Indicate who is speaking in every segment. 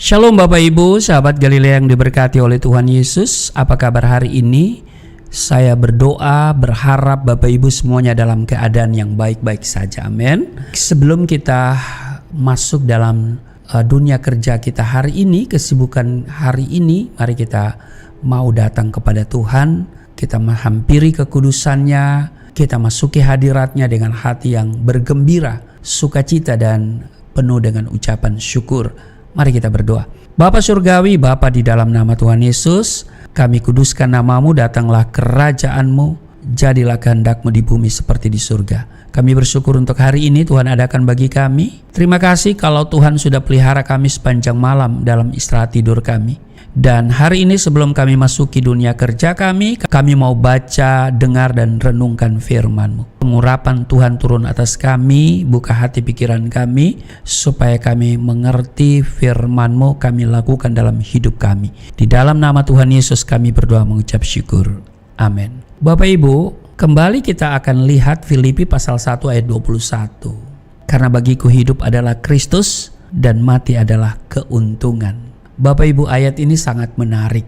Speaker 1: Shalom Bapak Ibu, sahabat Galilea yang diberkati oleh Tuhan Yesus. Apa kabar hari ini? Saya berdoa, berharap Bapak Ibu semuanya dalam keadaan yang baik-baik saja. Amin. Sebelum kita masuk dalam dunia kerja kita hari ini, kesibukan hari ini, mari kita mau datang kepada Tuhan. Kita menghampiri kekudusannya, kita masuki hadiratnya dengan hati yang bergembira, sukacita dan penuh dengan ucapan syukur. Mari kita berdoa. Bapa Surgawi, Bapa di dalam nama Tuhan Yesus, kami kuduskan namamu, datanglah kerajaan-Mu, jadilah kehendak-Mu di bumi seperti di surga. Kami bersyukur untuk hari ini Tuhan adakan bagi kami. Terima kasih kalau Tuhan sudah pelihara kami sepanjang malam dalam istirahat tidur kami. Dan hari ini sebelum kami masuki dunia kerja kami mau baca, dengar dan renungkan firman-Mu. Pengurapan Tuhan turun atas kami, buka hati pikiran kami, supaya kami mengerti firman-Mu, kami lakukan dalam hidup kami. Di dalam nama Tuhan Yesus kami berdoa mengucap syukur. Amin. Bapak Ibu, kembali kita akan lihat Filipi pasal 1 ayat 21. Karena bagiku hidup adalah Kristus dan mati adalah keuntungan. Bapak Ibu, ayat ini sangat menarik.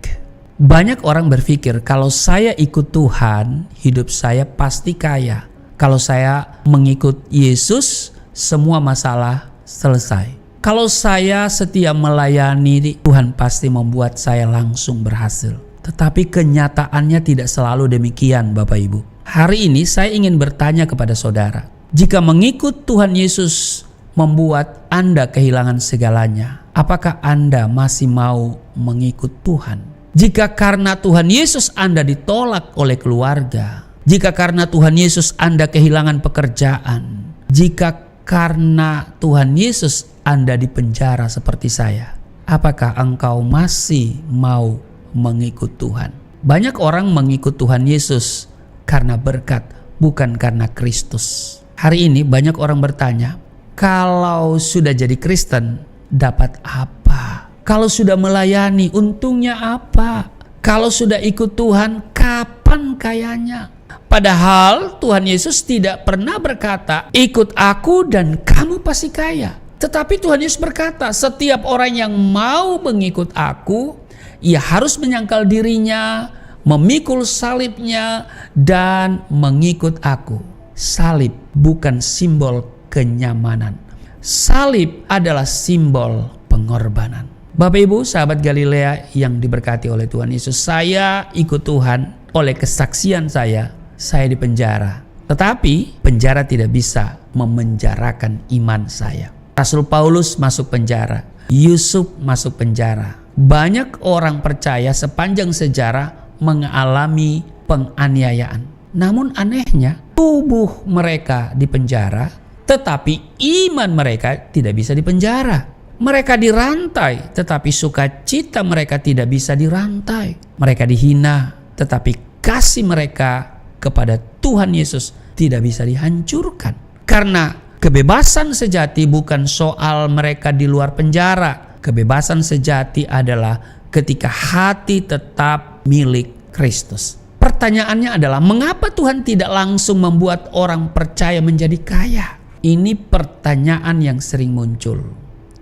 Speaker 1: Banyak orang berpikir kalau saya ikut Tuhan, hidup saya pasti kaya. Kalau saya mengikut Yesus, semua masalah selesai. Kalau saya setia melayani, Tuhan pasti membuat saya langsung berhasil. Tetapi kenyataannya tidak selalu demikian, Bapak Ibu. Hari ini saya ingin bertanya kepada saudara, jika mengikut Tuhan Yesus membuat Anda kehilangan segalanya, apakah Anda masih mau mengikut Tuhan? Jika karena Tuhan Yesus Anda ditolak oleh keluarga, jika karena Tuhan Yesus Anda kehilangan pekerjaan, jika karena Tuhan Yesus Anda dipenjara seperti saya, apakah engkau masih mau mengikut Tuhan? Banyak orang mengikut Tuhan Yesus karena berkat, bukan karena Kristus. Hari ini banyak orang bertanya, kalau sudah jadi Kristen, dapat apa? Kalau sudah melayani, untungnya apa? Kalau sudah ikut Tuhan, kapan kayanya? Padahal Tuhan Yesus tidak pernah berkata, ikut aku dan kamu pasti kaya. Tetapi Tuhan Yesus berkata, setiap orang yang mau mengikut aku, ia harus menyangkal dirinya, memikul salibnya, dan mengikut aku. Salib bukan simbol kenyamanan. Salib adalah simbol pengorbanan. Bapak Ibu, sahabat Galilea yang diberkati oleh Tuhan Yesus, saya ikut Tuhan. Oleh kesaksian saya dipenjara. Tetapi penjara tidak bisa memenjarakan iman saya. Rasul Paulus masuk penjara, Yusuf masuk penjara. Banyak orang percaya sepanjang sejarah mengalami penganiayaan. Namun anehnya, tubuh mereka dipenjara, tetapi iman mereka tidak bisa dipenjara. Mereka dirantai, tetapi sukacita mereka tidak bisa dirantai. Mereka dihina, tetapi kasih mereka kepada Tuhan Yesus tidak bisa dihancurkan. Karena kebebasan sejati bukan soal mereka di luar penjara. Kebebasan sejati adalah ketika hati tetap milik Kristus. Pertanyaannya adalah, mengapa Tuhan tidak langsung membuat orang percaya menjadi kaya? Ini pertanyaan yang sering muncul.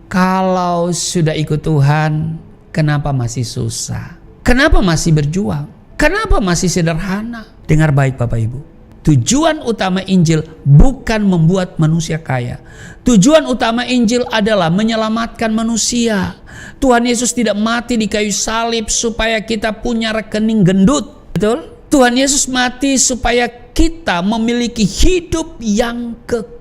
Speaker 1: Kalau sudah ikut Tuhan, kenapa masih susah? Kenapa masih berjuang? Kenapa masih sederhana? Dengar baik Bapak Ibu. Tujuan utama Injil bukan membuat manusia kaya. Tujuan utama Injil adalah menyelamatkan manusia. Tuhan Yesus tidak mati di kayu salib supaya kita punya rekening gendut. Betul? Tuhan Yesus mati supaya kita memiliki hidup yang kekal.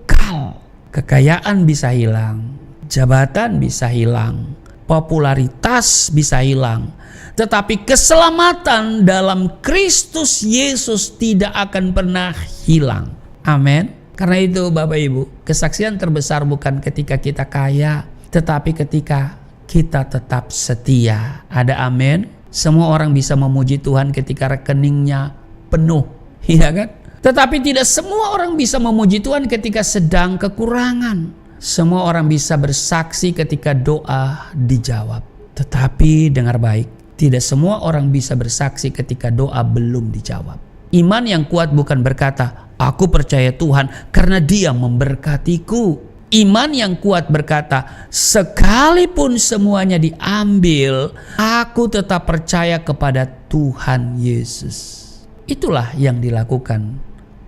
Speaker 1: Kekayaan bisa hilang, jabatan bisa hilang, popularitas bisa hilang, tetapi keselamatan dalam Kristus Yesus tidak akan pernah hilang. Amin. Karena itu Bapak Ibu, kesaksian terbesar bukan ketika kita kaya, tetapi ketika kita tetap setia. Ada amin. Semua orang bisa memuji Tuhan ketika rekeningnya penuh, iya kan? Tetapi tidak semua orang bisa memuji Tuhan ketika sedang kekurangan. Semua orang bisa bersaksi ketika doa dijawab. Tetapi dengar baik, tidak semua orang bisa bersaksi ketika doa belum dijawab. Iman yang kuat bukan berkata, aku percaya Tuhan karena Dia memberkatiku. Iman yang kuat berkata, sekalipun semuanya diambil, aku tetap percaya kepada Tuhan Yesus. Itulah yang dilakukan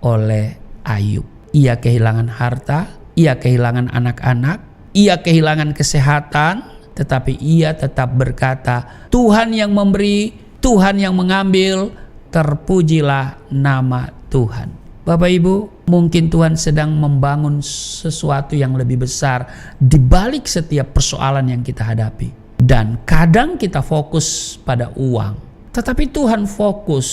Speaker 1: oleh Ayub. Ia kehilangan harta, ia kehilangan anak-anak, ia kehilangan kesehatan, tetapi ia tetap berkata, Tuhan yang memberi, Tuhan yang mengambil, terpujilah nama Tuhan. Bapak Ibu, mungkin Tuhan sedang membangun sesuatu yang lebih besar di balik setiap persoalan yang kita hadapi. Dan kadang kita fokus pada uang, tetapi Tuhan fokus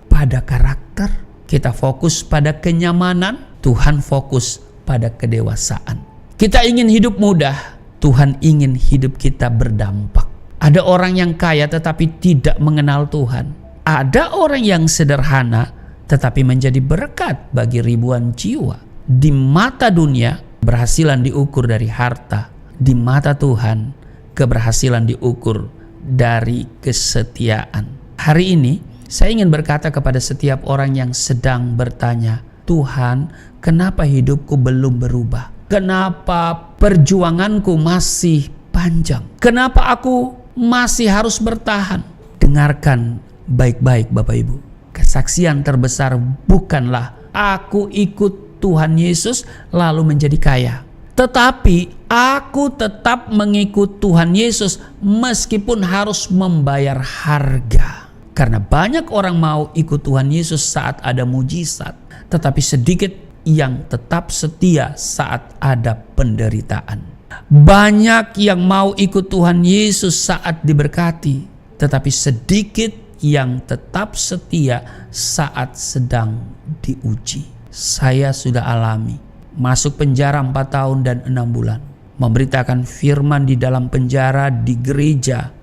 Speaker 1: pada karakter. Kita fokus pada kenyamanan, Tuhan fokus pada kedewasaan. Kita ingin hidup mudah, Tuhan ingin hidup kita berdampak. Ada orang yang kaya tetapi tidak mengenal Tuhan. Ada orang yang sederhana tetapi menjadi berkat bagi ribuan jiwa. Di mata dunia, keberhasilan diukur dari harta. Di mata Tuhan, keberhasilan diukur dari kesetiaan. Hari ini, saya ingin berkata kepada setiap orang yang sedang bertanya, Tuhan, kenapa hidupku belum berubah? Kenapa perjuanganku masih panjang? Kenapa aku masih harus bertahan? Dengarkan baik-baik Bapak Ibu. Kesaksian terbesar bukanlah aku ikut Tuhan Yesus lalu menjadi kaya. Tetapi aku tetap mengikut Tuhan Yesus meskipun harus membayar harga. Karena banyak orang mau ikut Tuhan Yesus saat ada mujizat. Tetapi sedikit yang tetap setia saat ada penderitaan. Banyak yang mau ikut Tuhan Yesus saat diberkati. Tetapi sedikit yang tetap setia saat sedang diuji. Saya sudah alami masuk penjara 4 tahun dan 6 bulan, memberitakan firman di dalam penjara di gereja.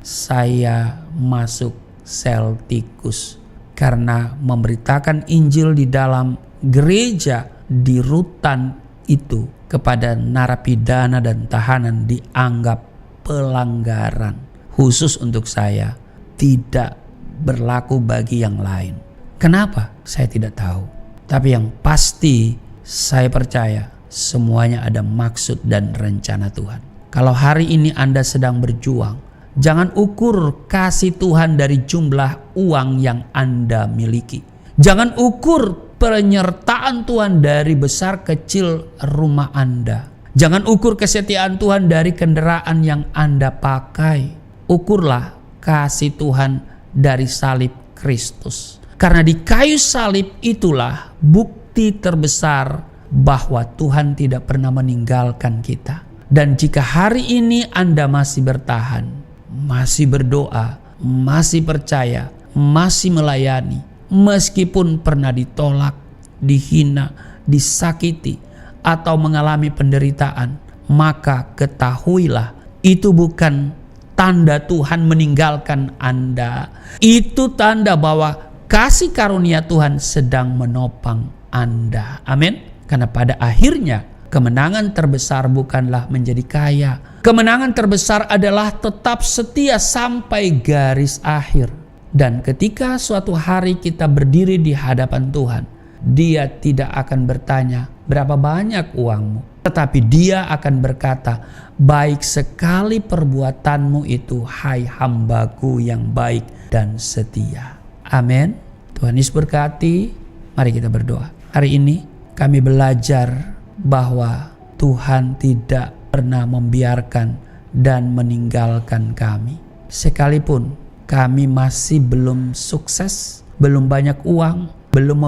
Speaker 1: Saya masuk sel tikus karena memberitakan Injil di dalam gereja di rutan itu kepada narapidana dan tahanan dianggap pelanggaran. Khusus untuk saya, tidak berlaku bagi yang lain. Kenapa? Saya tidak tahu. Tapi yang pasti saya percaya semuanya ada maksud dan rencana Tuhan. Kalau hari ini Anda sedang berjuang, jangan ukur kasih Tuhan dari jumlah uang yang Anda miliki. Jangan ukur penyertaan Tuhan dari besar kecil rumah Anda. Jangan ukur kesetiaan Tuhan dari kendaraan yang Anda pakai. Ukurlah kasih Tuhan dari salib Kristus. Karena di kayu salib itulah bukti terbesar bahwa Tuhan tidak pernah meninggalkan kita. Dan jika hari ini Anda masih bertahan, masih berdoa, masih percaya, masih melayani, meskipun pernah ditolak, dihina, disakiti, atau mengalami penderitaan, maka ketahuilah itu bukan tanda Tuhan meninggalkan Anda. Itu tanda bahwa kasih karunia Tuhan sedang menopang Anda. Amin. Karena pada akhirnya kemenangan terbesar bukanlah menjadi kaya. Kemenangan terbesar adalah tetap setia sampai garis akhir. Dan ketika suatu hari kita berdiri di hadapan Tuhan, Dia tidak akan bertanya berapa banyak uangmu, tetapi Dia akan berkata, baik sekali perbuatanmu itu, hai hambaku yang baik dan setia. Amin. Tuhan Yesus berkati. Mari kita berdoa. Hari ini kami belajar bahwa Tuhan tidak pernah membiarkan dan meninggalkan kami. Sekalipun kami masih belum sukses, belum banyak uang, belum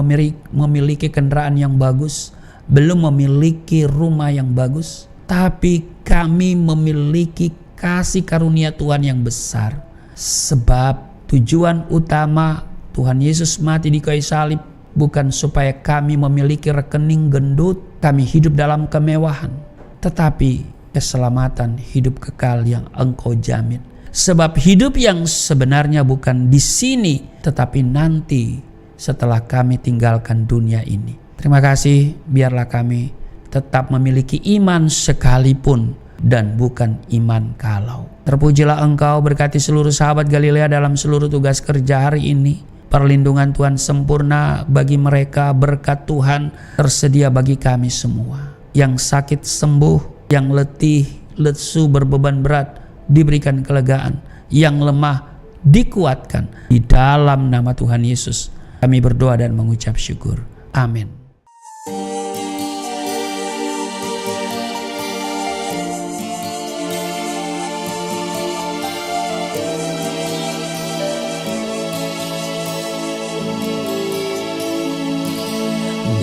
Speaker 1: memiliki kendaraan yang bagus, belum memiliki rumah yang bagus, tapi kami memiliki kasih karunia Tuhan yang besar. Sebab tujuan utama Tuhan Yesus mati di kayu salib bukan supaya kami memiliki rekening gendut, kami hidup dalam kemewahan, tetapi keselamatan hidup kekal yang Engkau jamin. Sebab hidup yang sebenarnya bukan di sini, tetapi nanti setelah kami tinggalkan dunia ini. Terima kasih, biarlah kami tetap memiliki iman sekalipun dan bukan iman kalau. Terpujilah Engkau, berkati seluruh sahabat Galilea dalam seluruh tugas kerja hari ini. Perlindungan Tuhan sempurna bagi mereka, berkat Tuhan tersedia bagi kami semua. yang sakit sembuh, yang letih, lesu, berbeban berat diberikan kelegaan, yang lemah dikuatkan. Di dalam nama Tuhan Yesus kami berdoa dan mengucap syukur. Amin.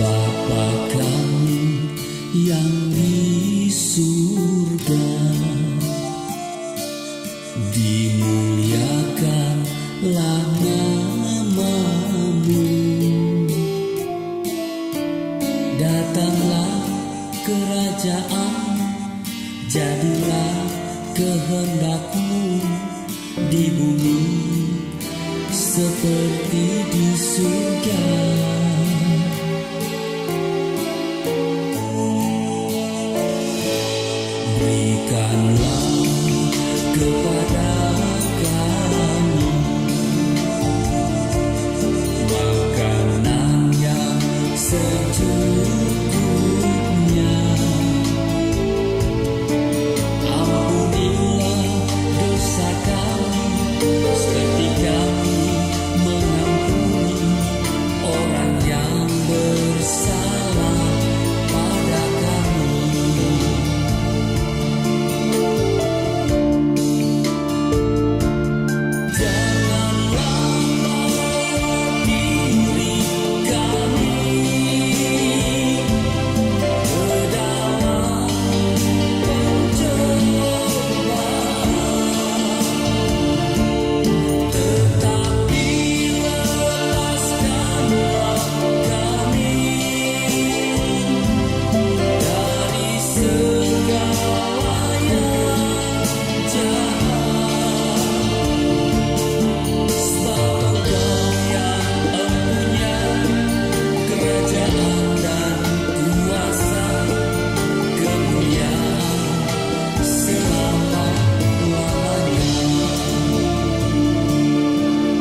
Speaker 2: Bapa kami yang di surga, dimuliakanlah nama-Mu. Datanglah kerajaan, jadilah kehendak-Mu di bumi seperti di surga.